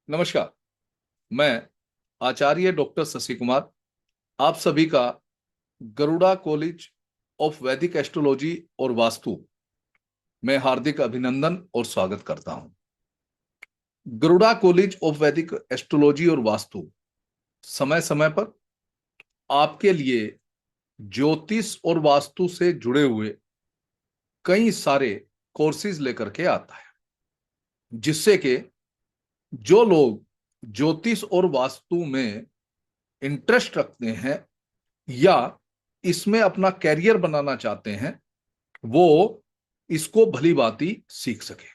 नमस्कार। मैं आचार्य डॉक्टर शशि कुमार आप सभी का गरुड़ा कॉलेज ऑफ वैदिक एस्ट्रोलॉजी और वास्तु में हार्दिक अभिनंदन और स्वागत करता हूं। गरुड़ा कॉलेज ऑफ वैदिक एस्ट्रोलॉजी और वास्तु समय समय पर आपके लिए ज्योतिष और वास्तु से जुड़े हुए कई सारे कोर्सेज लेकर के आता है, जिससे कि जो लोग ज्योतिष और वास्तु में इंटरेस्ट रखते हैं या इसमें अपना कैरियर बनाना चाहते हैं, वो इसको भली भांति सीख सके।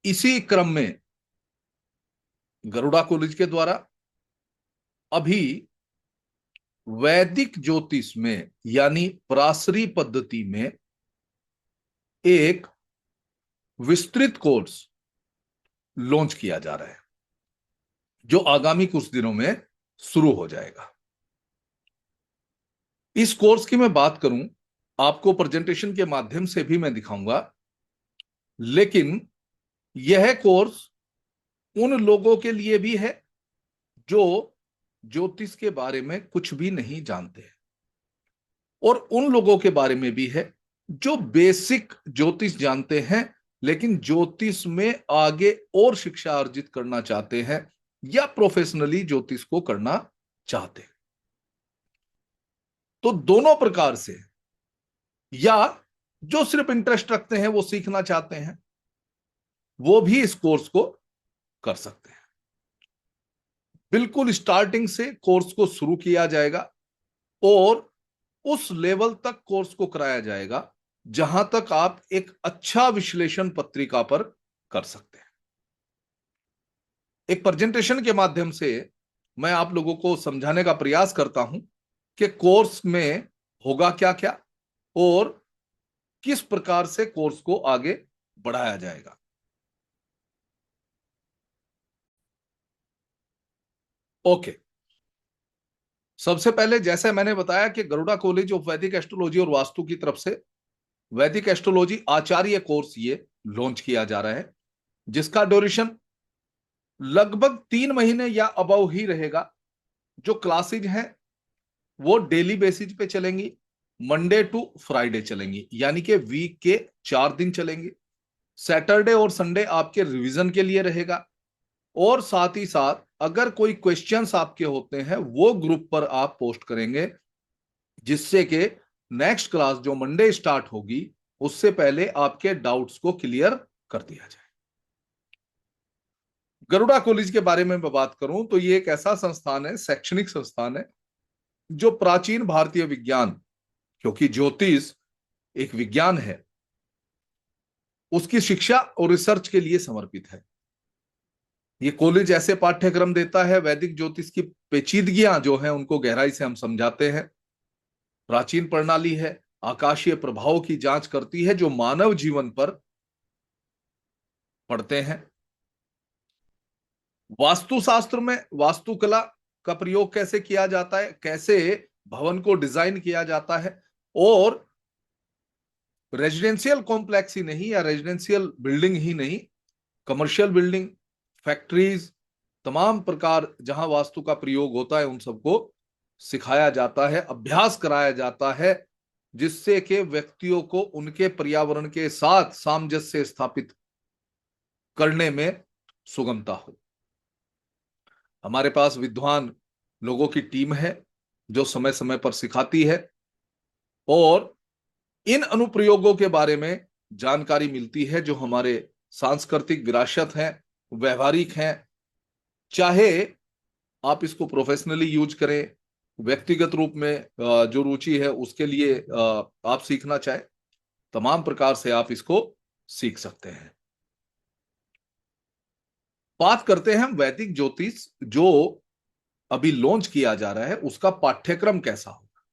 इसी क्रम में गरुड़ा कॉलेज के द्वारा अभी वैदिक ज्योतिष में यानी पराशरी पद्धति में एक विस्तृत कोर्स लॉन्च किया जा रहा है, जो आगामी कुछ दिनों में शुरू हो जाएगा। इस कोर्स की मैं बात करूं, आपको प्रेजेंटेशन के माध्यम से भी मैं दिखाऊंगा, लेकिन यह कोर्स उन लोगों के लिए भी है जो ज्योतिष के बारे में कुछ भी नहीं जानते हैं, और उन लोगों के बारे में भी है जो बेसिक ज्योतिष जानते हैं लेकिन ज्योतिष में आगे और शिक्षा अर्जित करना चाहते हैं या प्रोफेशनली ज्योतिष को करना चाहते हैं। तो दोनों प्रकार से, या जो सिर्फ इंटरेस्ट रखते हैं वो सीखना चाहते हैं, वो भी इस कोर्स को कर सकते हैं। बिल्कुल स्टार्टिंग से कोर्स को शुरू किया जाएगा और उस लेवल तक कोर्स को कराया जाएगा जहां तक आप एक अच्छा विश्लेषण पत्रिका पर कर सकते हैं। एक प्रेजेंटेशन के माध्यम से मैं आप लोगों को समझाने का प्रयास करता हूं कि कोर्स में होगा क्या क्या और किस प्रकार से कोर्स को आगे बढ़ाया जाएगा। ओके, सबसे पहले जैसे मैंने बताया कि गरुड़ा कॉलेज ऑफ वैदिक एस्ट्रोलॉजी और वास्तु की तरफ से वैदिक एस्ट्रोलॉजी आचार्य कोर्स ये लॉन्च किया जा रहा है, जिसका ड्यूरेशन लगभग 3 महीने या अबव ही रहेगा। जो क्लासेज हैं वो डेली बेसिस पे चलेंगी, मंडे टू फ्राइडे चलेंगी, यानी कि वीक के 4 दिन चलेंगे। सैटरडे और संडे आपके रिवीजन के लिए रहेगा, और साथ ही साथ अगर कोई क्वेश्चंस आपके होते हैं वो ग्रुप पर आप पोस्ट करेंगे, जिससे कि नेक्स्ट क्लास जो मंडे स्टार्ट होगी उससे पहले आपके डाउट्स को क्लियर कर दिया जाए। गरुड़ा कॉलेज के बारे में मैं बात करूं तो ये एक ऐसा संस्थान है, शैक्षणिक संस्थान है, जो प्राचीन भारतीय विज्ञान, क्योंकि ज्योतिष एक विज्ञान है, उसकी शिक्षा और रिसर्च के लिए समर्पित है। ये कॉलेज ऐसे पाठ्यक्रम देता है, वैदिक ज्योतिष की पेचीदगियां जो हैं उनको गहराई से हम समझाते हैं। प्राचीन प्रणाली है, आकाशीय प्रभावों की जांच करती है जो मानव जीवन पर पड़ते हैं। वास्तुशास्त्र में वास्तुकला का प्रयोग कैसे किया जाता है, कैसे भवन को डिजाइन किया जाता है, और रेजिडेंशियल कॉम्प्लेक्स ही नहीं या रेजिडेंशियल बिल्डिंग ही नहीं, कमर्शियल बिल्डिंग, फैक्ट्रीज, तमाम प्रकार जहां वास्तु का प्रयोग होता है उन सबको सिखाया जाता है, अभ्यास कराया जाता है, जिससे कि व्यक्तियों को उनके पर्यावरण के साथ सामंजस्य स्थापित करने में सुगमता हो। हमारे पास विद्वान लोगों की टीम है जो समय समय पर सिखाती है, और इन अनुप्रयोगों के बारे में जानकारी मिलती है जो हमारे सांस्कृतिक विरासत हैं, व्यवहारिक हैं। चाहे आप इसको प्रोफेशनली यूज करें, व्यक्तिगत रूप में जो रुचि है उसके लिए आप सीखना चाहे, तमाम प्रकार से आप इसको सीख सकते हैं। बात करते हैं हम वैदिक ज्योतिष जो अभी लॉन्च किया जा रहा है उसका पाठ्यक्रम कैसा होगा।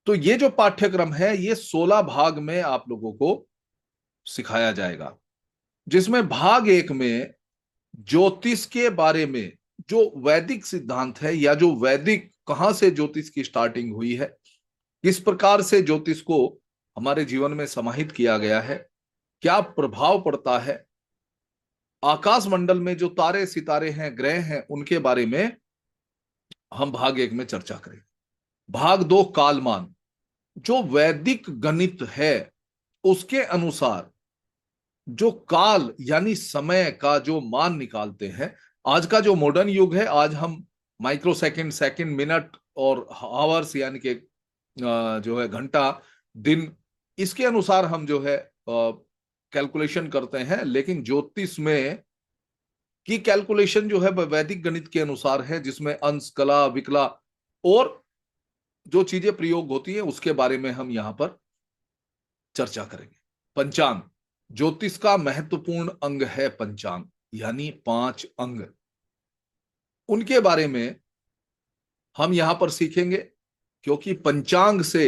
तो ये जो पाठ्यक्रम है ये 16 भाग में आप लोगों को सिखाया जाएगा, जिसमें भाग 1 में ज्योतिष के बारे में जो वैदिक सिद्धांत है या जो वैदिक कहां से ज्योतिष की स्टार्टिंग हुई है, किस प्रकार से ज्योतिष को हमारे जीवन में समाहित किया गया है, क्या प्रभाव पड़ता है, आकाश मंडल में जो तारे सितारे हैं, ग्रह हैं, उनके बारे में हम भाग 1 में चर्चा करेंगे। भाग 2 कालमान, जो वैदिक गणित है उसके अनुसार जो काल यानी समय का जो मान निकालते हैं। आज का जो मॉडर्न युग है, आज हम माइक्रो सेकंड, सेकंड, मिनट और आवर्स यानी कि जो है घंटा, दिन, इसके अनुसार हम जो है कैलकुलेशन करते हैं। लेकिन ज्योतिष में की कैलकुलेशन जो है वह वैदिक गणित के अनुसार है, जिसमें अंश, कला, विकला और जो चीजें प्रयोग होती है उसके बारे में हम यहां पर चर्चा करेंगे। पंचांग, ज्योतिष का महत्वपूर्ण अंग है पंचांग, यानी 5 अंग, उनके बारे में हम यहां पर सीखेंगे। क्योंकि पंचांग से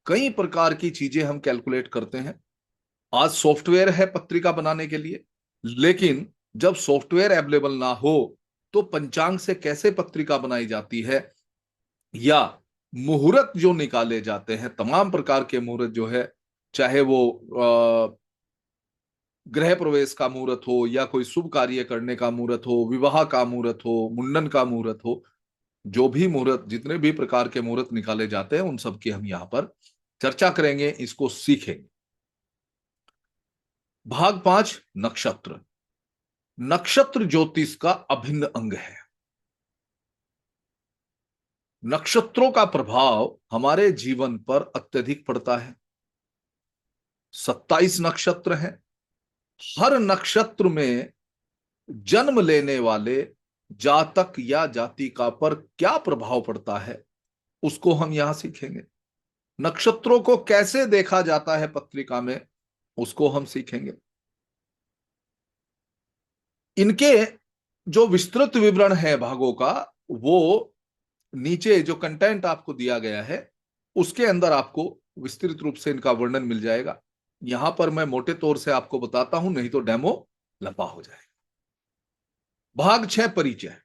कई प्रकार की चीजें हम कैलकुलेट करते हैं। आज सॉफ्टवेयर है पत्रिका बनाने के लिए, लेकिन जब सॉफ्टवेयर अवेलेबल ना हो तो पंचांग से कैसे पत्रिका बनाई जाती है, या मुहूर्त जो निकाले जाते हैं, तमाम प्रकार के मुहूर्त जो है, चाहे वो गृह प्रवेश का मुहूर्त हो, या कोई शुभ कार्य करने का मुहूर्त हो, विवाह का मुहूर्त हो, मुंडन का मुहूर्त हो, जो भी मुहूर्त, जितने भी प्रकार के मुहूर्त निकाले जाते हैं उन सब की हम यहाँ पर चर्चा करेंगे, इसको सीखेंगे। भाग 5 नक्षत्र। नक्षत्र ज्योतिष का अभिन्न अंग है। नक्षत्रों का प्रभाव हमारे जीवन पर अत्यधिक पड़ता है। 27 नक्षत्र हैं। हर नक्षत्र में जन्म लेने वाले जातक या जातिका पर क्या प्रभाव पड़ता है उसको हम यहां सीखेंगे। नक्षत्रों को कैसे देखा जाता है पत्रिका में उसको हम सीखेंगे। इनके जो विस्तृत विवरण है भागों का, वो नीचे जो कंटेंट आपको दिया गया है उसके अंदर आपको विस्तृत रूप से इनका वर्णन मिल जाएगा। यहां पर मैं मोटे तौर से आपको बताता हूं, नहीं तो डेमो लंबा हो जाएगा। भाग 6 परिचय।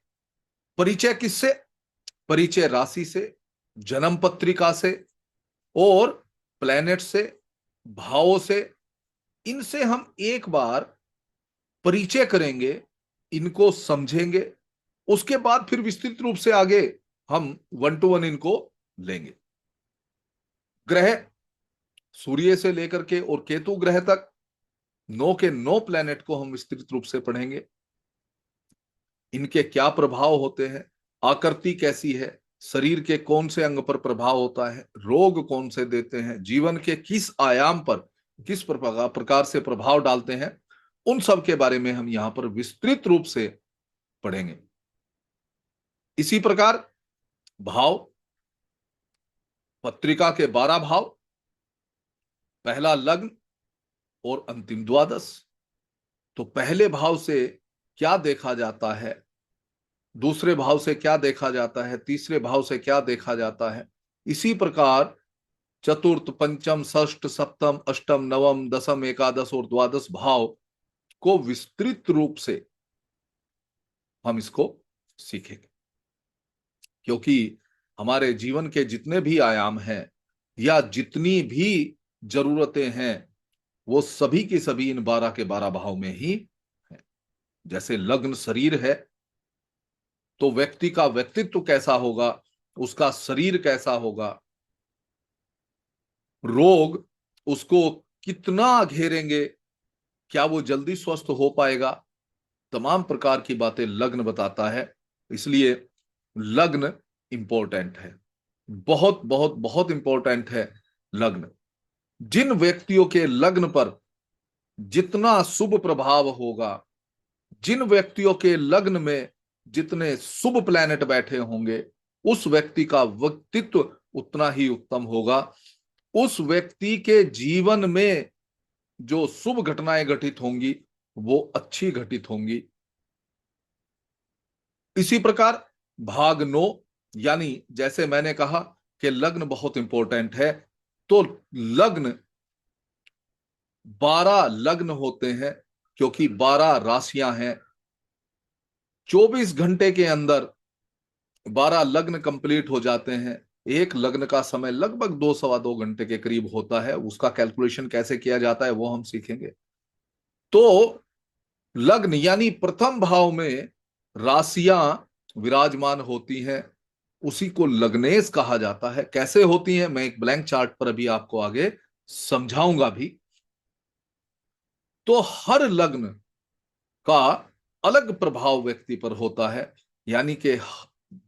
परिचय किससे? परिचय राशि से, जन्म पत्रिका से और प्लैनेट से, भावों से। इनसे हम एक बार परिचय करेंगे, इनको समझेंगे, उसके बाद फिर विस्तृत रूप से आगे हम 1 to 1 इनको लेंगे। ग्रह, सूर्य से लेकर के और केतु ग्रह तक 9 के 9 प्लैनेट को हम विस्तृत रूप से पढ़ेंगे। इनके क्या प्रभाव होते हैं, आकृति कैसी है, शरीर के कौन से अंग पर प्रभाव होता है, रोग कौन से देते हैं, जीवन के किस आयाम पर किस प्रकार से प्रभाव डालते हैं, उन सब के बारे में हम यहां पर विस्तृत रूप से पढ़ेंगे। इसी प्रकार भाव, पत्रिका के 12 भाव, पहला लग्न और अंतिम द्वादश। तो पहले भाव से क्या देखा जाता है, दूसरे भाव से क्या देखा जाता है, तीसरे भाव से क्या देखा जाता है। इसी प्रकार चतुर्थ, पंचम, षष्ठ, सप्तम, अष्टम, नवम, दसम, एकादश और द्वादश भाव को विस्तृत रूप से हम इसको सीखेंगे। क्योंकि हमारे जीवन के जितने भी आयाम हैं या जितनी भी जरूरतें हैं, वो सभी की सभी इन 12 के 12 भाव में ही है। जैसे लग्न शरीर है, तो व्यक्ति का व्यक्तित्व कैसा होगा, उसका शरीर कैसा होगा, रोग उसको कितना घेरेंगे, क्या वो जल्दी स्वस्थ हो पाएगा, तमाम प्रकार की बातें लग्न बताता है। इसलिए लग्न इंपॉर्टेंट है, बहुत बहुत बहुत इंपॉर्टेंट है लग्न। जिन व्यक्तियों के लग्न पर जितना शुभ प्रभाव होगा, जिन व्यक्तियों के लग्न में जितने शुभ प्लैनेट बैठे होंगे, उस व्यक्ति का व्यक्तित्व उतना ही उत्तम होगा। उस व्यक्ति के जीवन में जो शुभ घटनाएं घटित होंगी वो अच्छी घटित होंगी। इसी प्रकार भाग 9, यानी जैसे मैंने कहा कि लग्न बहुत इंपॉर्टेंट है, तो लग्न 12 लग्न होते हैं, क्योंकि 12 राशियां हैं। 24 घंटे के अंदर 12 लग्न कंप्लीट हो जाते हैं। एक लग्न का समय लगभग 2 सवा 2 घंटे के करीब होता है। उसका कैलकुलेशन कैसे किया जाता है वो हम सीखेंगे। तो लग्न यानी प्रथम भाव में राशियां विराजमान होती हैं, उसी को लग्नेश कहा जाता है। कैसे होती हैं मैं एक ब्लैंक चार्ट पर अभी आपको आगे समझाऊंगा भी। तो हर लग्न का अलग प्रभाव व्यक्ति पर होता है, यानी कि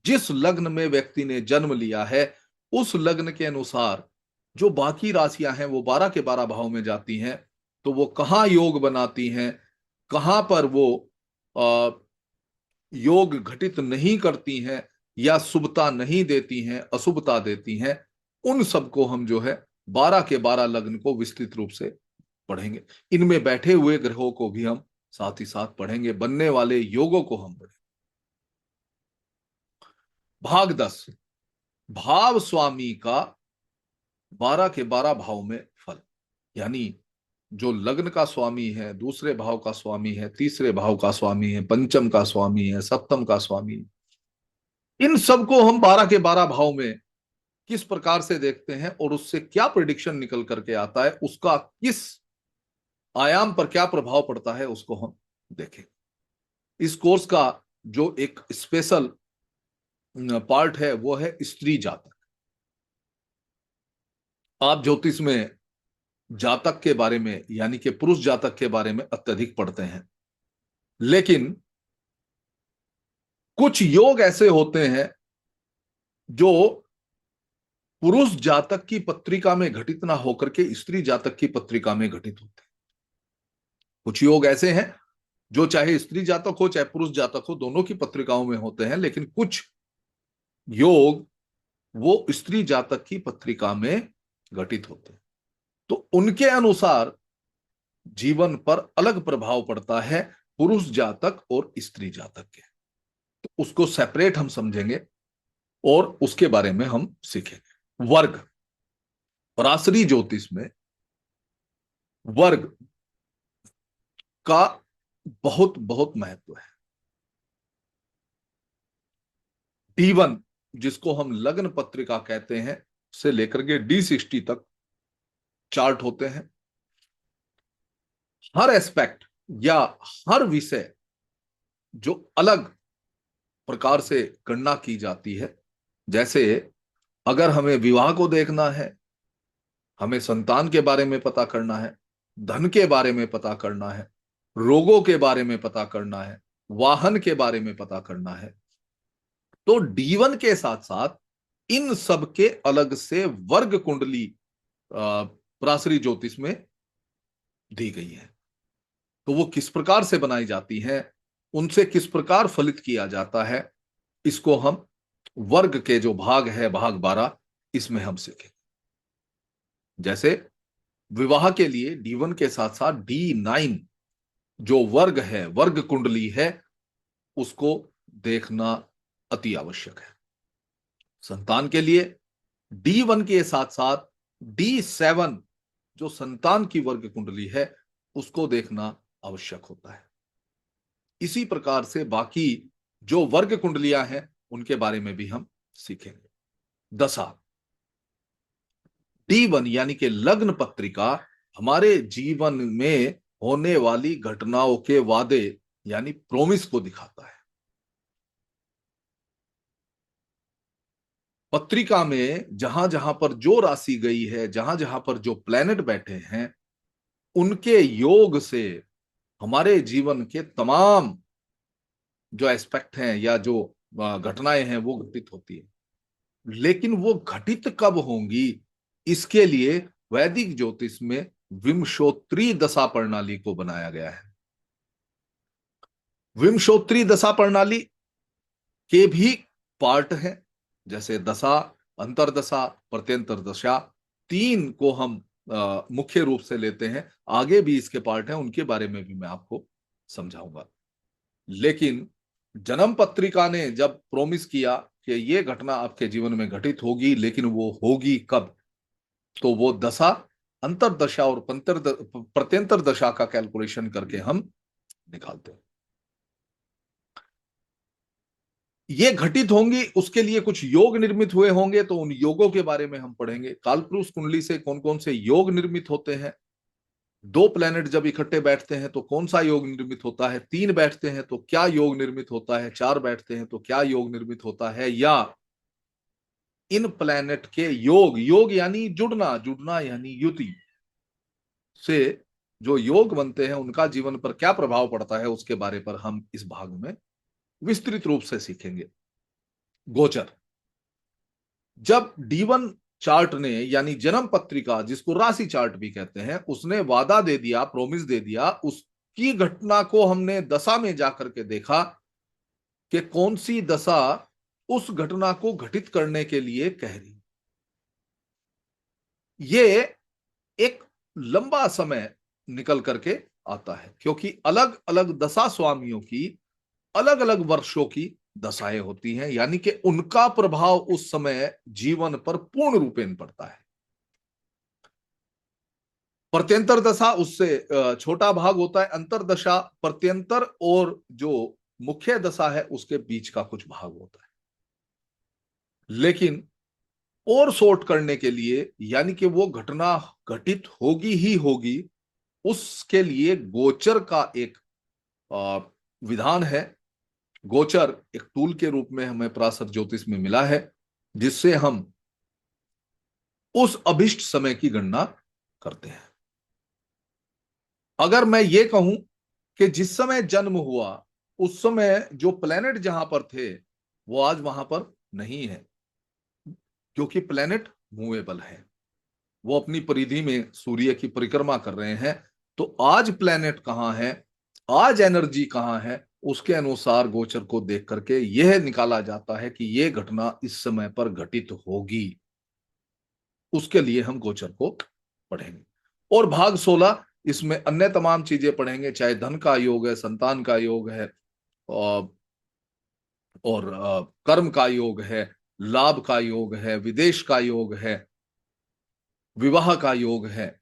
जिस लग्न में व्यक्ति ने जन्म लिया है उस लग्न के अनुसार जो बाकी राशियां हैं वो 12 के 12 भाव में जाती हैं। तो वो कहाँ योग बनाती हैं, कहां पर वो योग घटित नहीं करती हैं या शुभता नहीं देती हैं, अशुभता देती हैं, उन सबको हम जो है 12 के 12 लग्न को विस्तृत रूप से पढ़ेंगे। इनमें बैठे हुए ग्रहों को भी हम साथ ही साथ पढ़ेंगे, बनने वाले योगों को हम पढ़ेंगे। भाग 10, भाव स्वामी का 12 के 12 भाव में फल, यानी जो लग्न का स्वामी है, दूसरे भाव का स्वामी है, तीसरे भाव का स्वामी है, पंचम का स्वामी है, सप्तम का स्वामी है, इन सबको हम 12 के 12 भाव में किस प्रकार से देखते हैं और उससे क्या प्रिडिक्शन निकल करके आता है, उसका किस आयाम पर क्या प्रभाव पड़ता है, उसको हम देखें। इस कोर्स का जो एक स्पेशल पार्ट है वो है स्त्री जातक। आप ज्योतिष में जातक के बारे में यानी कि पुरुष जातक के बारे में अत्यधिक पढ़ते हैं, लेकिन कुछ योग ऐसे होते हैं जो पुरुष जातक की पत्रिका में घटित ना होकर के स्त्री जातक की पत्रिका में घटित होते हैं। कुछ योग ऐसे हैं जो चाहे स्त्री जातक हो चाहे पुरुष जातक हो, दोनों की पत्रिकाओं में होते हैं, लेकिन कुछ योग वो स्त्री जातक की पत्रिका में घटित होते हैं। तो उनके अनुसार जीवन पर अलग प्रभाव पड़ता है पुरुष जातक और स्त्री जातक के। तो उसको सेपरेट हम समझेंगे और उसके बारे में हम सीखेंगे। वर्ग, पराशरी ज्योतिष में वर्ग का बहुत बहुत महत्व है। D1 जिसको हम लग्न पत्रिका कहते हैं से लेकर के D60 तक चार्ट होते हैं। हर एस्पेक्ट या हर विषय जो अलग प्रकार से गणना की जाती है, जैसे अगर हमें विवाह को देखना है, हमें संतान के बारे में पता करना है, धन के बारे में पता करना है, रोगों के बारे में पता करना है, वाहन के बारे में पता करना है, तो D1 के साथ साथ इन सब के अलग से वर्ग कुंडली पराशरी ज्योतिष में दी गई है। तो वो किस प्रकार से बनाई जाती है, उनसे किस प्रकार फलित किया जाता है, इसको हम वर्ग के जो भाग है भाग 12 इसमें हम सीखेंगे। जैसे विवाह के लिए D1 के साथ साथ D9 जो वर्ग है, वर्ग कुंडली है, उसको देखना अति आवश्यक है। संतान के लिए D1 के साथ साथ D7 जो संतान की वर्ग कुंडली है उसको देखना आवश्यक होता है। इसी प्रकार से बाकी जो वर्ग कुंडलियां हैं उनके बारे में भी हम सीखेंगे। दशा, D1 यानी कि लग्न पत्रिका हमारे जीवन में होने वाली घटनाओं के वादे यानी प्रोमिस को दिखाता है। पत्रिका में जहां जहां पर जो राशि गई है, जहां जहां पर जो प्लेनेट बैठे हैं, उनके योग से हमारे जीवन के तमाम जो एस्पेक्ट हैं या जो घटनाएं हैं वो घटित होती है। लेकिन वो घटित कब होंगी, इसके लिए वैदिक ज्योतिष में विंशोत्तरी दशा प्रणाली को बनाया गया है। विंशोत्तरी दशा प्रणाली के भी पार्ट हैं, जैसे दशा, अंतरदशा, प्रत्यंतर दशा, तीन को हम मुख्य रूप से लेते हैं। आगे भी इसके पार्ट हैं, उनके बारे में भी मैं आपको समझाऊंगा। लेकिन जन्म पत्रिका ने जब प्रोमिस किया कि ये घटना आपके जीवन में घटित होगी, लेकिन वो होगी कब, तो वो दशा, अंतरदशा और प्रत्यंतर दशा का कैलकुलेशन करके हम निकालते हैं। ये घटित होंगी, उसके लिए कुछ योग निर्मित हुए होंगे, तो उन योगों के बारे में हम पढ़ेंगे। कालपुरुष कुंडली से कौन कौन से योग निर्मित होते हैं, दो प्लेनेट जब इकट्ठे बैठते हैं तो कौन सा योग निर्मित होता है, तीन बैठते हैं तो क्या योग निर्मित होता है, चार बैठते हैं तो क्या योग निर्मित होता है, या इन प्लेनेट के योग, योग यानी जुड़ना, जुड़ना यानी युति से जो योग बनते हैं उनका जीवन पर क्या प्रभाव पड़ता है, उसके बारे पर हम इस भाग में विस्तृत रूप से सीखेंगे। गोचर। जब D1 चार्ट ने, यानी जन्म पत्रिका जिसको राशि चार्ट भी कहते हैं, उसने वादा दे दिया, प्रोमिस दे दिया, उसकी घटना को हमने दशा में जाकर के देखा कि कौन सी दशा उस घटना को घटित करने के लिए कह रही। ये एक लंबा समय निकल करके आता है, क्योंकि अलग अलग दशा स्वामियों की अलग अलग वर्षों की दशाएं होती हैं, यानी कि उनका प्रभाव उस समय जीवन पर पूर्ण रूपेण पड़ता है। प्रत्यंतर दशा उससे छोटा भाग होता है, अंतर दशा, प्रत्यंतर और जो मुख्य दशा है उसके बीच का कुछ भाग होता है। लेकिन और शॉर्ट करने के लिए, यानी कि वो घटना घटित होगी ही होगी, उसके लिए गोचर का एक विधान है। गोचर एक टूल के रूप में हमें पराशर ज्योतिष में मिला है, जिससे हम उस अभिष्ट समय की गणना करते हैं। अगर मैं ये कहूं कि जिस समय जन्म हुआ उस समय जो प्लेनेट जहां पर थे वो आज वहां पर नहीं है, क्योंकि प्लेनेट मूवेबल है, वो अपनी परिधि में सूर्य की परिक्रमा कर रहे हैं। तो आज प्लेनेट कहां है, आज एनर्जी कहां है, उसके अनुसार गोचर को देख करके यह निकाला जाता है कि यह घटना इस समय पर घटित होगी। उसके लिए हम गोचर को पढ़ेंगे। और भाग 16 इसमें अन्य तमाम चीजें पढ़ेंगे, चाहे धन का योग है, संतान का योग है, और कर्म का योग है, लाभ का योग है, विदेश का योग है, विवाह का योग है,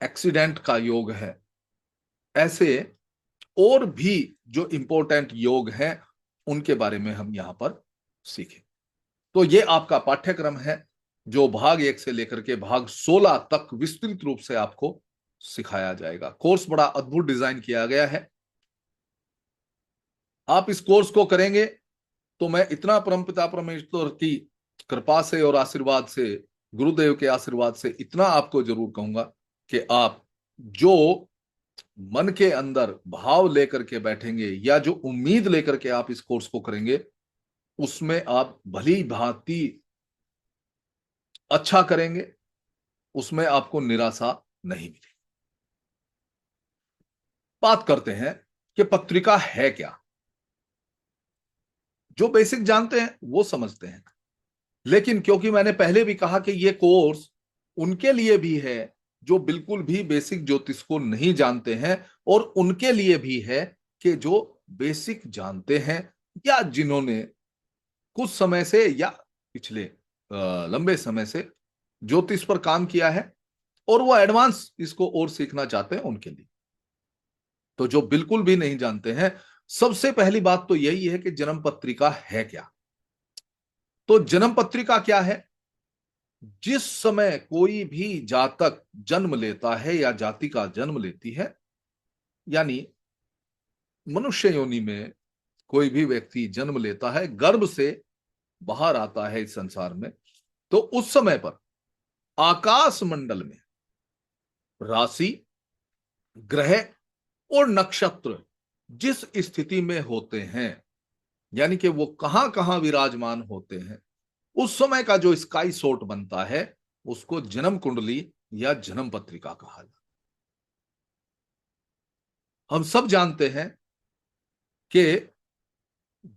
एक्सीडेंट का योग है। ऐसे और भी जो इंपॉर्टेंट योग हैं उनके बारे में हम यहां पर सीखें। तो ये आपका पाठ्यक्रम है जो भाग 1 से लेकर के भाग 16 तक विस्तृत रूप से आपको सिखाया जाएगा। कोर्स बड़ा अद्भुत डिजाइन किया गया है। आप इस कोर्स को करेंगे तो मैं इतना परमपिता परमेश्वर की कृपा से और आशीर्वाद से, गुरुदेव के आशीर्वाद से इतना आपको जरूर कहूंगा कि आप जो मन के अंदर भाव लेकर के बैठेंगे या जो उम्मीद लेकर के आप इस कोर्स को करेंगे, उसमें आप भली भांति अच्छा करेंगे, उसमें आपको निराशा नहीं मिलेगी। बात करते हैं कि पत्रिका है क्या। जो बेसिक जानते हैं वो समझते हैं, लेकिन क्योंकि मैंने पहले भी कहा कि ये कोर्स उनके लिए भी है जो बिल्कुल भी बेसिक ज्योतिष को नहीं जानते हैं, और उनके लिए भी है कि जो बेसिक जानते हैं या जिन्होंने कुछ समय से या पिछले लंबे समय से ज्योतिष पर काम किया है और वो एडवांस इसको और सीखना चाहते हैं, उनके लिए। तो जो बिल्कुल भी नहीं जानते हैं, सबसे पहली बात तो यही है कि जन्म पत्रिका है क्या। तो जन्म पत्रिका क्या है? जिस समय कोई भी जातक जन्म लेता है या जातिका जन्म लेती है, यानी मनुष्य योनि में कोई भी व्यक्ति जन्म लेता है, गर्भ से बाहर आता है इस संसार में, तो उस समय पर आकाश मंडल में राशि, ग्रह और नक्षत्र जिस स्थिति में होते हैं, यानी कि वो कहां कहां विराजमान होते हैं, उस समय का जो स्काई शॉट बनता है उसको जन्म कुंडली या जन्म पत्रिका कहा जाता है। हम सब जानते हैं कि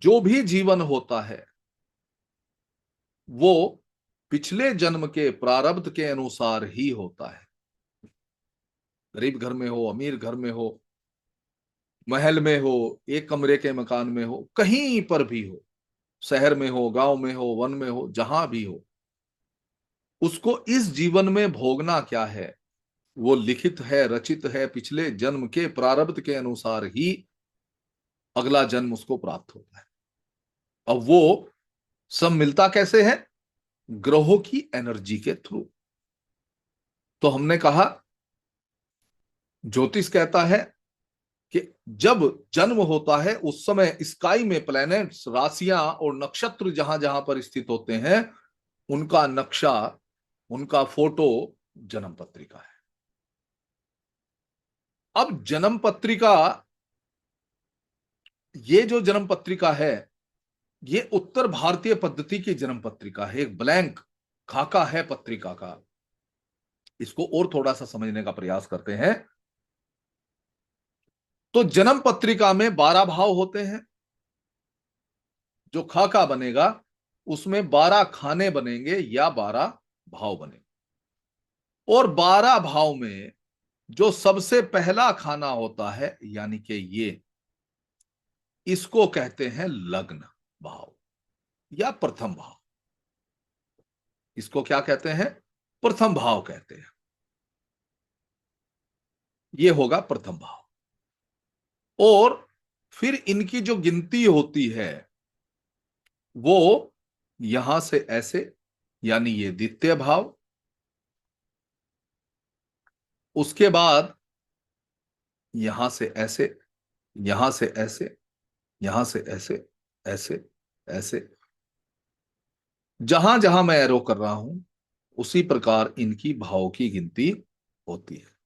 जो भी जीवन होता है वो पिछले जन्म के प्रारब्ध के अनुसार ही होता है। गरीब घर में हो, अमीर घर में हो, महल में हो, एक कमरे के मकान में हो, कहीं पर भी हो, शहर में हो, गांव में हो, वन में हो, जहां भी हो, उसको इस जीवन में भोगना क्या है वो लिखित है, रचित है। पिछले जन्म के प्रारब्ध के अनुसार ही अगला जन्म उसको प्राप्त होता है। अब वो सब मिलता कैसे है? ग्रहों की एनर्जी के थ्रू। तो हमने कहा ज्योतिष कहता है कि जब जन्म होता है उस समय स्काई में प्लैनेट्स, राशियां और नक्षत्र जहां जहां पर स्थित होते हैं, उनका नक्शा, उनका फोटो जन्म पत्रिका है। अब जन्म पत्रिका, ये जो जन्म पत्रिका है, ये उत्तर भारतीय पद्धति की जन्म पत्रिका है, एक ब्लैंक खाका है पत्रिका का। इसको और थोड़ा सा समझने का प्रयास करते हैं। तो जन्म पत्रिका में 12 भाव होते हैं। जो खाका बनेगा उसमें 12 खाने बनेंगे या 12 भाव बनेंगे। और 12 भाव में जो सबसे पहला खाना होता है, यानी कि ये, इसको कहते हैं लग्न भाव या प्रथम भाव। इसको क्या कहते हैं? प्रथम भाव कहते हैं। ये होगा प्रथम भाव। और फिर इनकी जो गिनती होती है वो यहां से ऐसे, यानी ये द्वितीय भाव, उसके बाद यहां से ऐसे, यहां से ऐसे, यहां से ऐसे, ऐसे, ऐसे, जहां जहां मैं एरो कर रहा हूं उसी प्रकार इनकी भाव की गिनती होती है।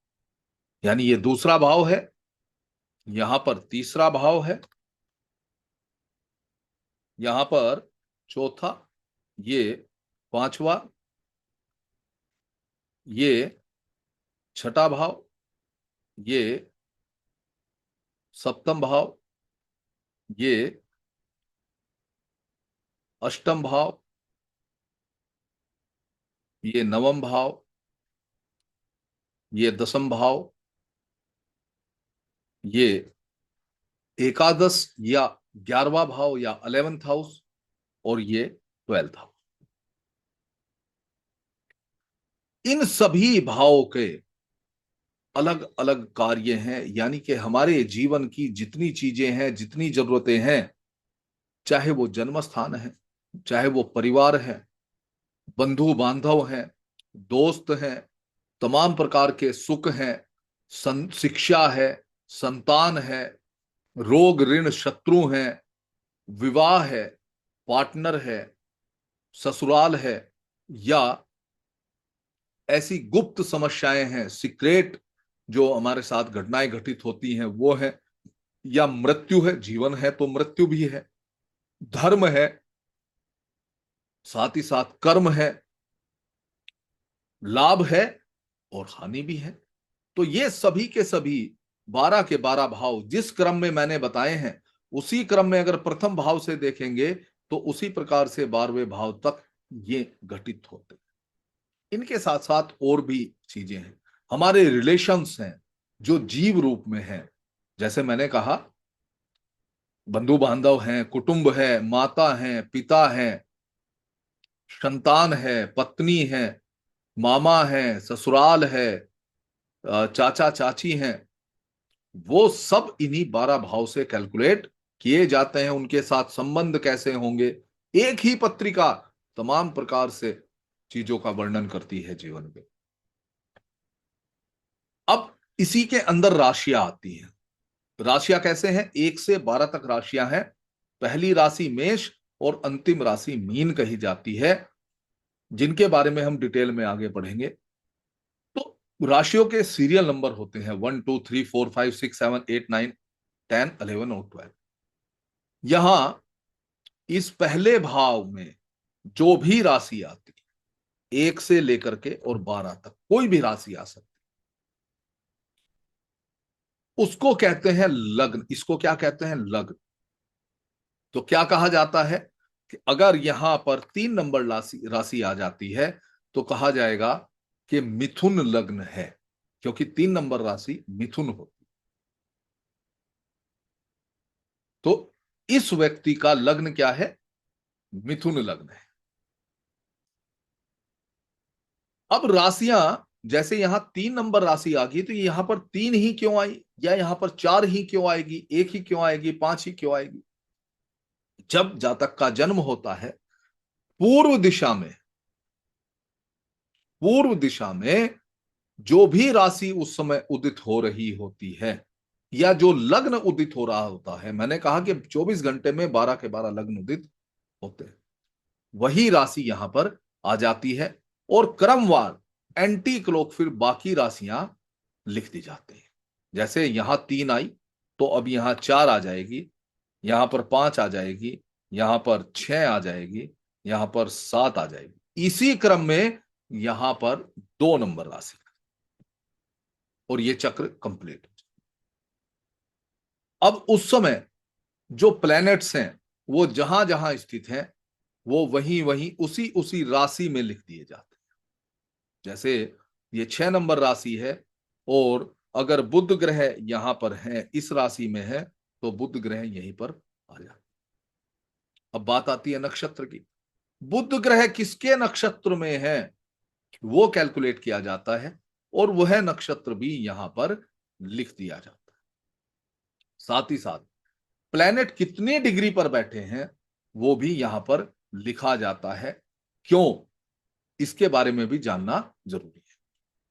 यानी ये दूसरा भाव है, यहां पर तीसरा भाव है, यहां पर चौथा, ये पांचवा, ये छठा भाव, ये सप्तम भाव, ये अष्टम भाव, ये नवम भाव, ये दसम भाव, ये एकादश या 11वां भाव या 11th हाउस, और ये 12th हाउस। इन सभी भावों के अलग अलग कार्य हैं। यानी कि हमारे जीवन की जितनी चीजें हैं, जितनी जरूरतें हैं, चाहे वो जन्म स्थान है, चाहे वो परिवार है, बंधु बांधव हैं, दोस्त हैं, तमाम प्रकार के सुख हैं, शिक्षा है, संतान है, रोग ऋण शत्रु हैं, विवाह है, पार्टनर है, ससुराल है, या ऐसी गुप्त समस्याएं हैं, सीक्रेट जो हमारे साथ घटनाएं घटित होती हैं वो है, या मृत्यु है, जीवन है तो मृत्यु भी है, धर्म है, साथ ही साथ कर्म है, लाभ है और हानि भी है। तो ये सभी के सभी 12 के 12 भाव जिस क्रम में मैंने बताए हैं, उसी क्रम में अगर प्रथम भाव से देखेंगे तो उसी प्रकार से 12वें भाव तक ये घटित होते हैं। इनके साथ साथ और भी चीजें हैं, हमारे रिलेशंस हैं जो जीव रूप में हैं। जैसे मैंने कहा, बंधु बांधव हैं, कुटुंब है, माता है, पिता है, संतान है, पत्नी है, मामा है, ससुराल है, चाचा चाची हैं, वो सब इन्हीं 12 भाव से कैलकुलेट किए जाते हैं। उनके साथ संबंध कैसे होंगे, एक ही पत्रिका तमाम प्रकार से चीजों का वर्णन करती है जीवन में। अब इसी के अंदर राशियां आती हैं। राशियां कैसे हैं? 1 से 12 तक राशियां हैं। पहली राशि मेष और अंतिम राशि मीन कही जाती है, जिनके बारे में हम डिटेल में आगे पढ़ेंगे। तो राशियों के सीरियल नंबर होते हैं 1 2 3 4 5 6 7 8 9 10 11 और 12। यहां इस पहले भाव में जो भी राशि आती है, 1 से लेकर के और 12 तक कोई भी राशि आ सकती, उसको कहते हैं लग्न। इसको क्या कहते हैं? लग्न। तो क्या कहा जाता है कि अगर यहां पर 3 नंबर राशि राशि आ जाती है तो कहा जाएगा कि मिथुन लग्न है, क्योंकि 3 नंबर राशि मिथुन होती। तो इस व्यक्ति का लग्न क्या है? मिथुन लग्न है। अब राशियां, जैसे यहां 3 नंबर राशि आ गई तो यहां पर 3 ही क्यों आई, या यहां पर 4 ही क्यों आएगी, 1 ही क्यों आएगी, 5 ही क्यों आएगी? जब जातक का जन्म होता है, पूर्व दिशा में, पूर्व दिशा में जो भी राशि उस समय उदित हो रही होती है या जो लग्न उदित हो रहा होता है, मैंने कहा कि 24 घंटे में 12 के 12 लग्न उदित होते हैं, वही राशि यहां पर आ जाती है और क्रमवार एंटी क्लॉक फिर बाकी राशियां लिख दी जाती हैं। जैसे यहां 3 आई तो अब यहां 4 आ जाएगी, यहां पर 5 आ जाएगी, यहां पर 6 आ जाएगी, यहां पर 7 आ जाएगी, इसी क्रम में यहां पर 2 नंबर राशि और ये चक्र कंप्लीट। अब उस समय जो प्लैनेट्स हैं वो जहां जहां स्थित हैं वो वहीं वहीं उसी उसी राशि में लिख दिए जाते हैं। जैसे ये 6 नंबर राशि है और अगर बुध ग्रह यहां पर है, इस राशि में है, तो बुध ग्रह यहीं पर आ जाता है। अब बात आती है नक्षत्र की। बुध ग्रह किसके नक्षत्र में है वो कैलकुलेट किया जाता है और वह नक्षत्र भी यहां पर लिख दिया जाता है। साथ ही साथ प्लैनेट कितनी डिग्री पर बैठे हैं वो भी यहां पर लिखा जाता है। क्यों? इसके बारे में भी जानना जरूरी है,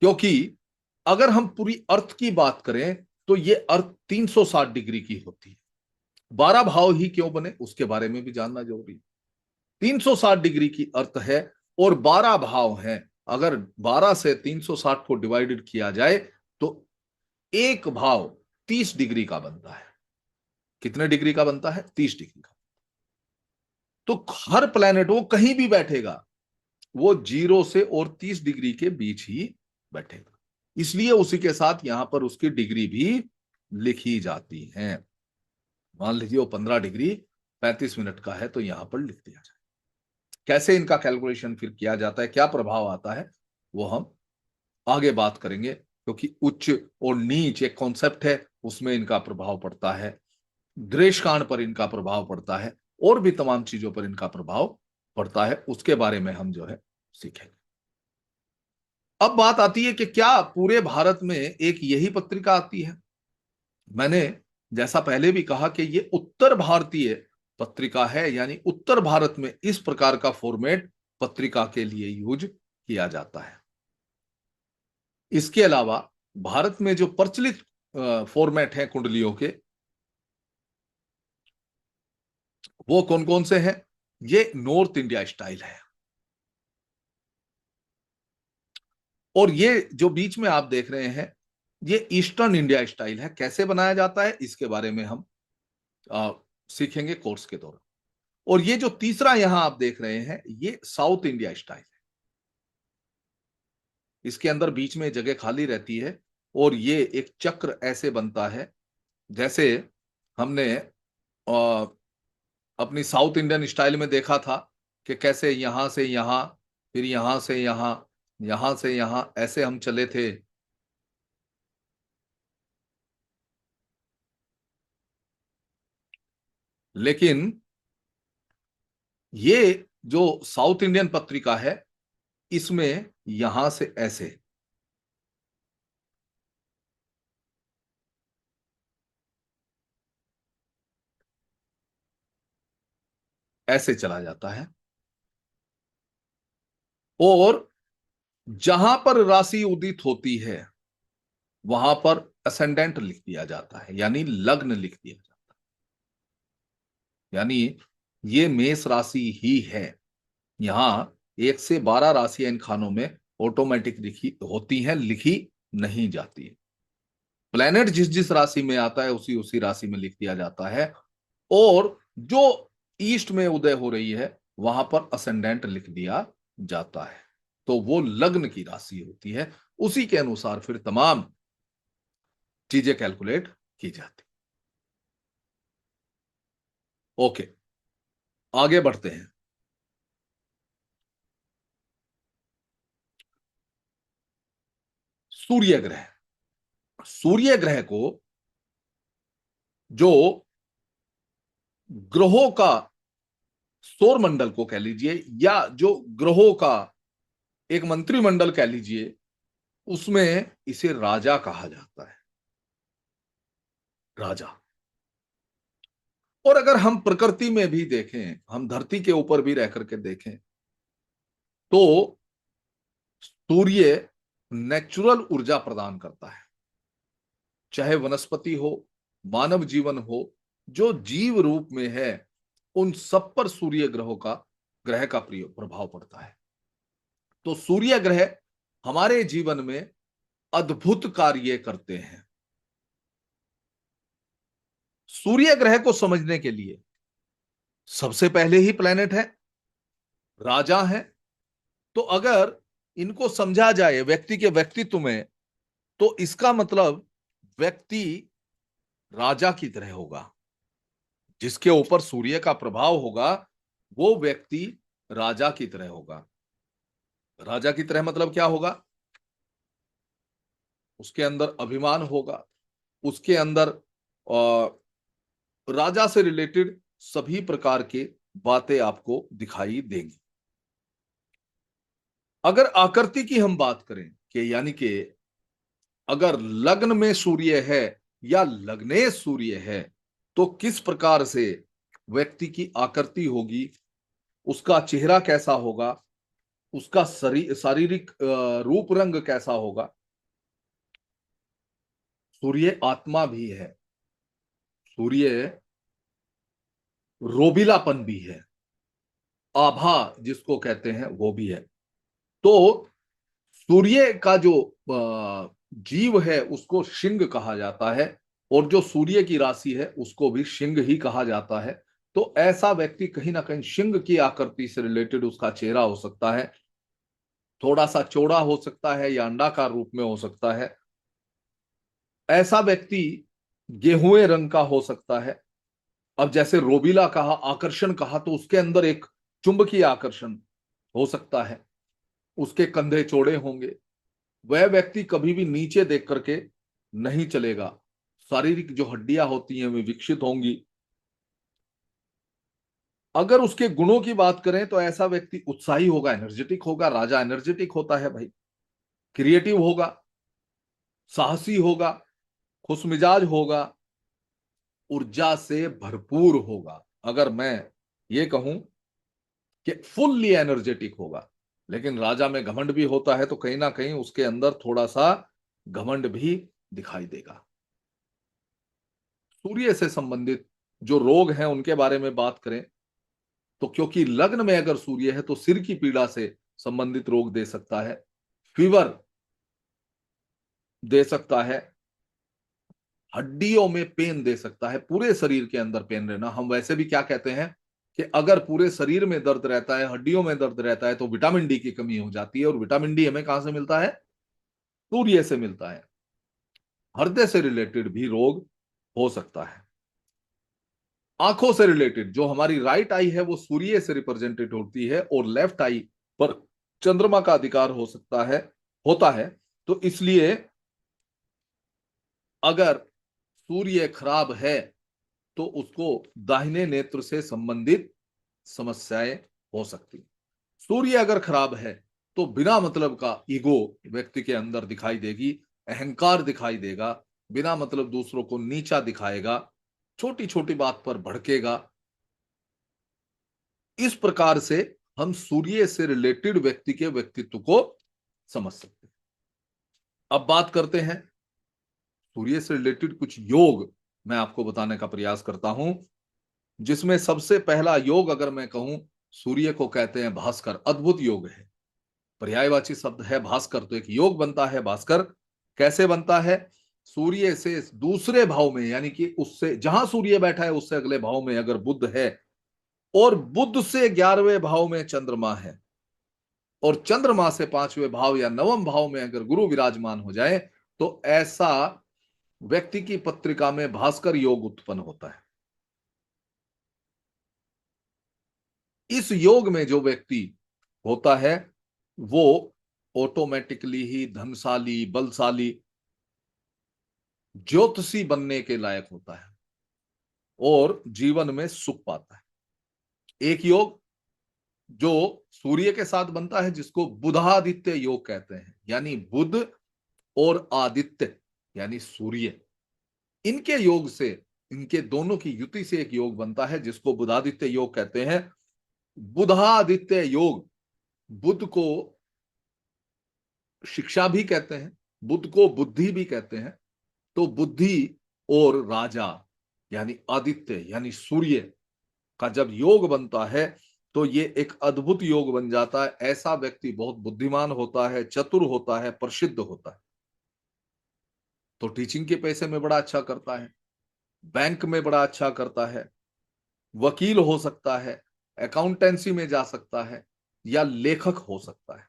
क्योंकि अगर हम पूरी अर्थ की बात करें तो ये अर्थ 360 डिग्री की होती है। 12 भाव ही क्यों बने उसके बारे में भी जानना जरूरी है। 360 डिग्री की अर्थ है और 12 भाव हैं। अगर 12 से 360 को डिवाइडेड किया जाए तो एक भाव 30 डिग्री का बनता है। कितने डिग्री का बनता है? 30 डिग्री का। तो हर प्लेनेट वो कहीं भी बैठेगा वो 0 से और 30 डिग्री के बीच ही बैठेगा, इसलिए उसी के साथ यहां पर उसकी डिग्री भी लिखी जाती है। मान लीजिए वो 15 डिग्री 35 मिनट का है तो यहां पर लिख दिया जाए। कैसे इनका कैलकुलेशन फिर किया जाता है, क्या प्रभाव आता है, वो हम आगे बात करेंगे, क्योंकि उच्च और नीच एक कॉन्सेप्ट है, उसमें इनका प्रभाव पड़ता है, दृश्यकांड पर इनका प्रभाव पड़ता है और भी तमाम चीजों पर इनका प्रभाव पड़ता है, उसके बारे में हम जो है सीखेंगे। अब बात आती है कि क्या पूरे भारत में एक यही पत्रिका आती है? मैंने जैसा पहले भी कहा कि ये उत्तर भारतीय पत्रिका है, यानी उत्तर भारत में इस प्रकार का फॉर्मेट पत्रिका के लिए यूज किया जाता है। इसके अलावा भारत में जो प्रचलित फॉर्मेट है कुंडलियों के, वो कौन कौन से हैं? ये नॉर्थ इंडिया स्टाइल है और ये जो बीच में आप देख रहे हैं ये ईस्टर्न इंडिया स्टाइल है। कैसे बनाया जाता है इसके बारे में हम आ, सीखेंगे कोर्स के दौरान। और ये जो तीसरा यहां आप देख रहे हैं ये साउथ इंडिया स्टाइल है। इसके अंदर बीच में जगह खाली रहती है और ये एक चक्र ऐसे बनता है जैसे हमने अपनी साउथ इंडियन स्टाइल में देखा था कि कैसे यहां से यहां, फिर यहां से यहां, यहां से यहां, ऐसे हम चले थे। लेकिन ये जो साउथ इंडियन पत्रिका है इसमें यहां से ऐसे, ऐसे चला जाता है और जहां पर राशि उदित होती है वहां पर असेंडेंट लिख दिया जाता है, यानी लग्न लिख दिया जाता है। यानी ये मेष राशि ही है। यहां 1 से 12 राशियां इन खानों में ऑटोमेटिक लिखी होती हैं, लिखी नहीं जाती है। प्लेनेट जिस जिस राशि में आता है उसी उसी राशि में लिख दिया जाता है और जो ईस्ट में उदय हो रही है वहां पर असेंडेंट लिख दिया जाता है। तो वो लग्न की राशि होती है, उसी के अनुसार फिर तमाम चीजें कैलकुलेट की जाती। ओके, आगे बढ़ते हैं। सूर्य ग्रह, सूर्य ग्रह को जो ग्रहों का सौर मंडल को कह लीजिए या जो ग्रहों का एक मंत्रिमंडल कह लीजिए, उसमें इसे राजा कहा जाता है। राजा। और अगर हम प्रकृति में भी देखें, हम धरती के ऊपर भी रह करके देखें तो सूर्य नेचुरल ऊर्जा प्रदान करता है। चाहे वनस्पति हो, मानव जीवन हो, जो जीव रूप में है, उन सब पर सूर्य ग्रह का प्रभाव पड़ता है। तो सूर्य ग्रह हमारे जीवन में अद्भुत कार्य करते हैं। सूर्य ग्रह को समझने के लिए सबसे पहले ही प्लेनेट है, राजा है। तो अगर इनको समझा जाए व्यक्ति के व्यक्तित्व में, तो इसका मतलब व्यक्ति राजा की तरह होगा। जिसके ऊपर सूर्य का प्रभाव होगा वो व्यक्ति राजा की तरह होगा। राजा की तरह मतलब क्या होगा? उसके अंदर अभिमान होगा, उसके अंदर राजा से रिलेटेड सभी प्रकार के बातें आपको दिखाई देंगी। अगर आकृति की हम बात करें कि यानी कि अगर लग्न में सूर्य है या लग्ने सूर्य है, तो किस प्रकार से व्यक्ति की आकृति होगी, उसका चेहरा कैसा होगा, उसका शारीरिक रूप रंग कैसा होगा। सूर्य आत्मा भी है, सूर्य रोबिलापन भी है, आभा जिसको कहते हैं वो भी है। तो सूर्य का जो जीव है उसको सिंह कहा जाता है, और जो सूर्य की राशि है उसको भी सिंह ही कहा जाता है। तो ऐसा व्यक्ति कहीं ना कहीं सिंह की आकृति से रिलेटेड उसका चेहरा हो सकता है, थोड़ा सा चौड़ा हो सकता है या अंडाकार रूप में हो सकता है। ऐसा व्यक्ति गेहुए रंग का हो सकता है। अब जैसे रोबीला कहा, आकर्षण कहा, तो उसके अंदर एक चुंबकीय आकर्षण हो सकता है, उसके कंधे चौड़े होंगे। वह व्यक्ति कभी भी नीचे देख करके नहीं चलेगा, शारीरिक जो हड्डियां होती हैं वे विकसित होंगी। अगर उसके गुणों की बात करें तो ऐसा व्यक्ति उत्साही होगा, एनर्जेटिक होगा। राजा एनर्जेटिक होता है भाई, क्रिएटिव होगा, साहसी होगा, खुशमिजाज होगा, ऊर्जा से भरपूर होगा। अगर मैं ये कहूं कि फुल्ली एनर्जेटिक होगा। लेकिन राजा में घमंड भी होता है, तो कहीं ना कहीं उसके अंदर थोड़ा सा घमंड भी दिखाई देगा। सूर्य से संबंधित जो रोग हैं उनके बारे में बात करें तो क्योंकि लग्न में अगर सूर्य है तो सिर की पीड़ा से संबंधित रोग दे सकता है, फीवर दे सकता है, हड्डियों में पेन दे सकता है, पूरे शरीर के अंदर पेन रहना। हम वैसे भी क्या कहते हैं कि अगर पूरे शरीर में दर्द रहता है, हड्डियों में दर्द रहता है, तो विटामिन डी की कमी हो जाती है। और विटामिन डी हमें कहां से मिलता है? सूर्य से मिलता है। हृदय से रिलेटेड भी रोग हो सकता है। आंखों से रिलेटेड जो हमारी राइट आई है वो सूर्य से रिप्रेजेंटेड होती है, और लेफ्ट आई पर चंद्रमा का अधिकार हो सकता है, होता है। तो इसलिए अगर सूर्य खराब है तो उसको दाहिने नेत्र से संबंधित समस्याएं हो सकती। सूर्य अगर खराब है तो बिना मतलब का ईगो व्यक्ति के अंदर दिखाई देगी, अहंकार दिखाई देगा, बिना मतलब दूसरों को नीचा दिखाएगा, छोटी छोटी बात पर भड़केगा। इस प्रकार से हम सूर्य से रिलेटेड व्यक्ति के व्यक्तित्व को समझ सकते हैं। अब बात करते हैं सूर्य से रिलेटेड कुछ योग, मैं आपको बताने का प्रयास करता हूं। जिसमें सबसे पहला योग अगर मैं कहूं, सूर्य को कहते हैं भास्कर। अद्भुत योग है, पर्यायवाची शब्द है भास्कर। तो एक योग बनता है भास्कर। कैसे बनता है? सूर्य से दूसरे भाव में, यानी कि उससे जहां सूर्य बैठा है उससे अगले भाव में अगर बुध है, और बुध से 11वें भाव में चंद्रमा है, और चंद्रमा से 5वें भाव या 9वें भाव में अगर गुरु विराजमान हो जाए, तो ऐसा व्यक्ति की पत्रिका में भास्कर योग उत्पन्न होता है। इस योग में जो व्यक्ति होता है वो ऑटोमेटिकली ही धनशाली, बलशाली, ज्योतिषी बनने के लायक होता है और जीवन में सुख पाता है। एक योग जो सूर्य के साथ बनता है जिसको बुधादित्य योग कहते हैं, यानी बुध और आदित्य यानी सूर्य, इनके योग से, इनके दोनों की युति से एक योग बनता है जिसको बुधादित्य योग कहते हैं। बुधादित्य योग बुध को शिक्षा भी कहते हैं, बुद्ध को बुद्धि भी कहते हैं। तो बुद्धि और राजा यानी आदित्य यानी सूर्य का जब योग बनता है तो ये एक अद्भुत योग बन जाता है। ऐसा व्यक्ति बहुत बुद्धिमान होता है, चतुर होता है, प्रसिद्ध होता है। तो टीचिंग के पैसे में बड़ा अच्छा करता है, बैंक में बड़ा अच्छा करता है, वकील हो सकता है, अकाउंटेंसी में जा सकता है, या लेखक हो सकता है।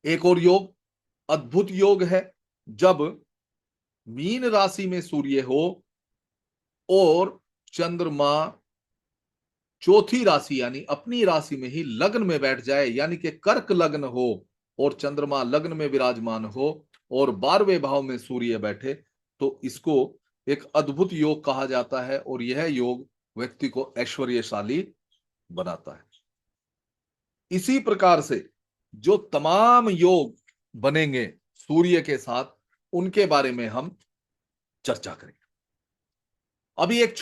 एक और योग अद्भुत योग है, जब मीन राशि में सूर्य हो और चंद्रमा चौथी राशि यानी अपनी राशि में ही लग्न में बैठ जाए, यानी कि कर्क लग्न हो और चंद्रमा लग्न में विराजमान हो और 12वें भाव में सूर्य बैठे, तो इसको एक अद्भुत योग कहा जाता है। और यह योग व्यक्ति को ऐश्वर्यशाली बनाता है। इसी प्रकार से जो तमाम योग बनेंगे सूर्य के साथ, उनके बारे में हम चर्चा करेंगे। अभी एक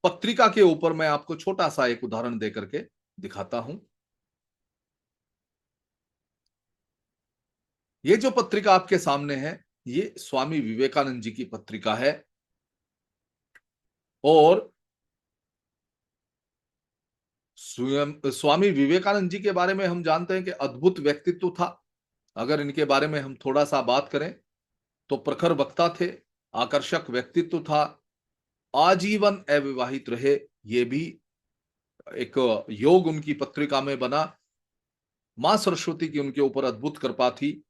पत्रिका के ऊपर मैं आपको छोटा सा एक उदाहरण देकर के दिखाता हूं। ये जो पत्रिका आपके सामने है, ये स्वामी विवेकानंद जी की पत्रिका है। और स्वामी विवेकानंद जी के बारे में हम जानते हैं कि अद्भुत व्यक्तित्व था। अगर इनके बारे में हम थोड़ा सा बात करें तो प्रखर वक्ता थे, आकर्षक व्यक्तित्व था, आजीवन अविवाहित रहे। ये भी एक योग उनकी पत्रिका में बना। मां सरस्वती की उनके ऊपर अद्भुत कृपा थी,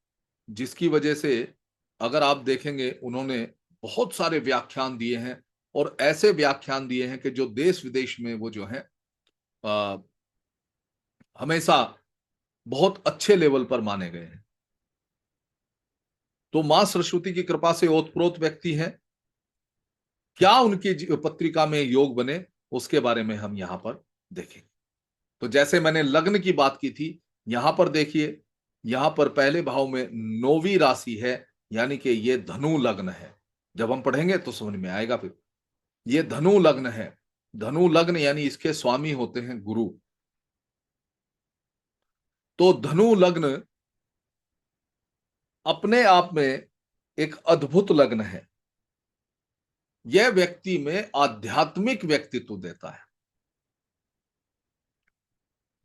जिसकी वजह से अगर आप देखेंगे उन्होंने बहुत सारे व्याख्यान दिए हैं, और ऐसे व्याख्यान दिए हैं कि जो देश विदेश में वो जो है हमेशा बहुत अच्छे लेवल पर माने गए हैं। तो मां सरस्वती की कृपा से ओतप्रोत व्यक्ति हैं। क्या उनकी पत्रिका में योग बने, उसके बारे में हम यहां पर देखेंगे। तो जैसे मैंने लग्न की बात की थी, यहां पर देखिए, यहां पर पहले भाव में 9वीं राशि है, यानी कि ये धनु लग्न है। जब हम पढ़ेंगे तो समझ में आएगा। फिर ये धनु लग्न है। धनु लग्न यानी इसके स्वामी होते हैं गुरु। तो धनु लग्न अपने आप में एक अद्भुत लग्न है। यह व्यक्ति में आध्यात्मिक व्यक्तित्व देता है।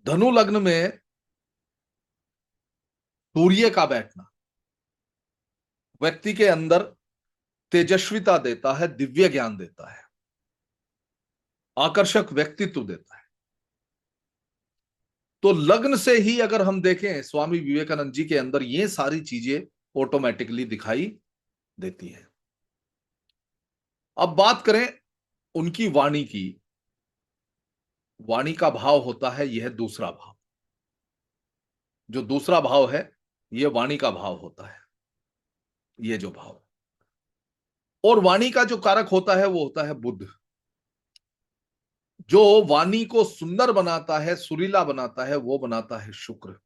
धनु लग्न में सूर्य का बैठना व्यक्ति के अंदर तेजस्विता देता है, दिव्य ज्ञान देता है, आकर्षक व्यक्तित्व देता है। तो लग्न से ही अगर हम देखें, स्वामी विवेकानंद जी के अंदर ये सारी चीजें ऑटोमेटिकली दिखाई देती है। अब बात करें उनकी वाणी की। वाणी का भाव होता है यह दूसरा भाव। जो दूसरा भाव है, यह वाणी का भाव होता है, यह जो भाव। और वाणी का जो कारक होता है वो होता है बुध। जो वाणी को सुंदर बनाता है, सुरीला बनाता है, वो बनाता है शुक्र।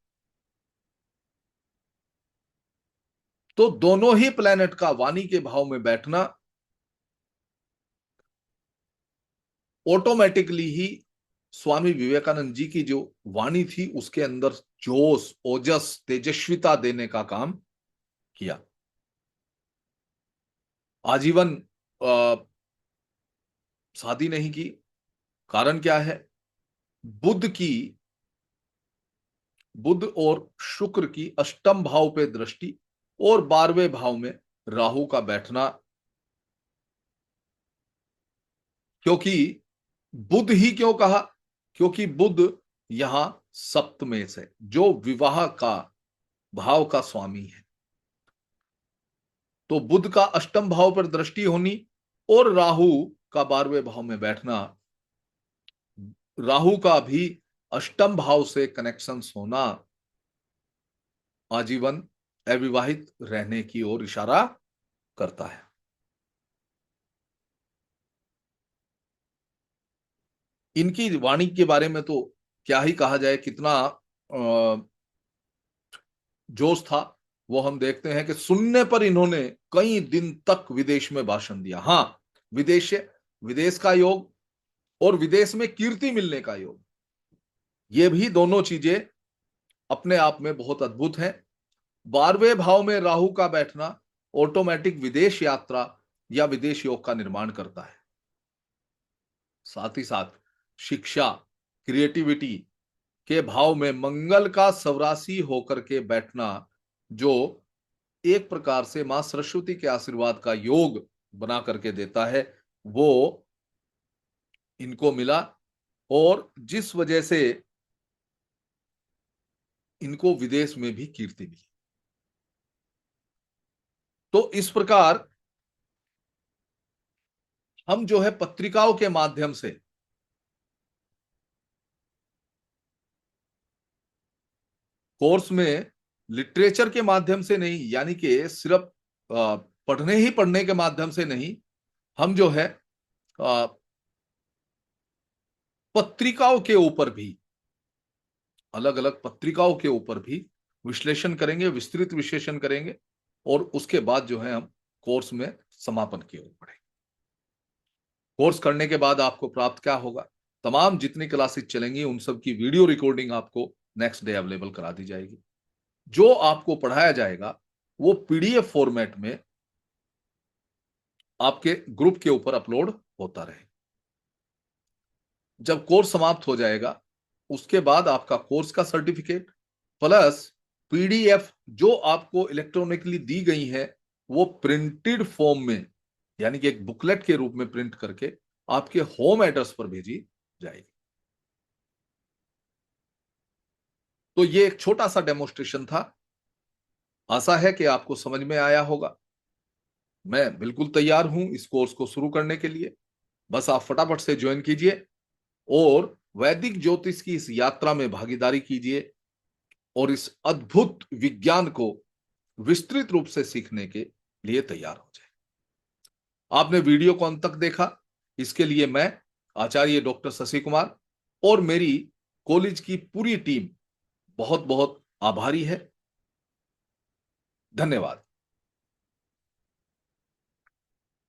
तो दोनों ही प्लेनेट का वाणी के भाव में बैठना ऑटोमेटिकली ही स्वामी विवेकानंद जी की जो वाणी थी उसके अंदर जोश, ओजस, तेजस्विता देने का काम किया। आजीवन शादी नहीं की। कारण क्या है? बुध की, बुध और शुक्र की अष्टम भाव पे दृष्टि और 12वें भाव में राहु का बैठना। क्योंकि बुध ही क्यों कहा? क्योंकि बुध यहां सप्तमे से जो विवाह का भाव का स्वामी है। तो बुध का अष्टम भाव पर दृष्टि होनी और राहु का 12वें भाव में बैठना, राहु का भी अष्टम भाव से कनेक्शन होना आजीवन अविवाहित रहने की ओर इशारा करता है। इनकी वाणी के बारे में तो क्या ही कहा जाए, कितना जोश था। वो हम देखते हैं कि सुनने पर इन्होंने कई दिन तक विदेश में भाषण दिया। हाँ, विदेश विदेश का योग और विदेश में कीर्ति मिलने का योग, ये भी दोनों चीजें अपने आप में बहुत अद्भुत हैं। 12वें भाव में राहु का बैठना ऑटोमेटिक विदेश यात्रा या विदेश योग का निर्माण करता है। साथ ही साथ शिक्षा, क्रिएटिविटी के भाव में मंगल का स्वराशि होकर के बैठना, जो एक प्रकार से मां सरस्वती के आशीर्वाद का योग बना करके देता है, वो इनको मिला। और जिस वजह से इनको विदेश में भी कीर्ति मिली। तो इस प्रकार हम जो है पत्रिकाओं के माध्यम से कोर्स में लिटरेचर के माध्यम से नहीं, यानी कि सिर्फ पढ़ने ही पढ़ने के माध्यम से नहीं, हम जो है पत्रिकाओं के ऊपर भी, अलग अलग पत्रिकाओं के ऊपर भी विश्लेषण करेंगे, विस्तृत विश्लेषण करेंगे, और उसके बाद जो है हम कोर्स में समापन की ओर बढ़ेंगे। कोर्स करने के बाद आपको प्राप्त क्या होगा? तमाम जितनी क्लासेस चलेंगी उन सब की वीडियो रिकॉर्डिंग आपको नेक्स्ट डे अवेलेबल करा दी जाएगी। जो आपको पढ़ाया जाएगा वो पीडीएफ फॉर्मेट में आपके ग्रुप के ऊपर अपलोड होता रहे। जब कोर्स समाप्त हो जाएगा उसके बाद आपका कोर्स का सर्टिफिकेट प्लस पीडीएफ जो आपको इलेक्ट्रॉनिकली दी गई है वो प्रिंटेड फॉर्म में, यानी कि एक बुकलेट के रूप में प्रिंट करके आपके होम एड्रेस पर भेजी जाएगी। तो ये एक छोटा सा डेमोन्स्ट्रेशन था। आशा है कि आपको समझ में आया होगा। मैं बिल्कुल तैयार हूं इस कोर्स को शुरू करने के लिए। बस आप फटाफट से ज्वाइन कीजिए और वैदिक ज्योतिष की इस यात्रा में भागीदारी कीजिए और इस अद्भुत विज्ञान को विस्तृत रूप से सीखने के लिए तैयार हो जाए। आपने वीडियो को अंत तक देखा, इसके लिए मैं आचार्य डॉक्टर शशि कुमार और मेरी कॉलेज की पूरी टीम बहुत बहुत आभारी है। धन्यवाद।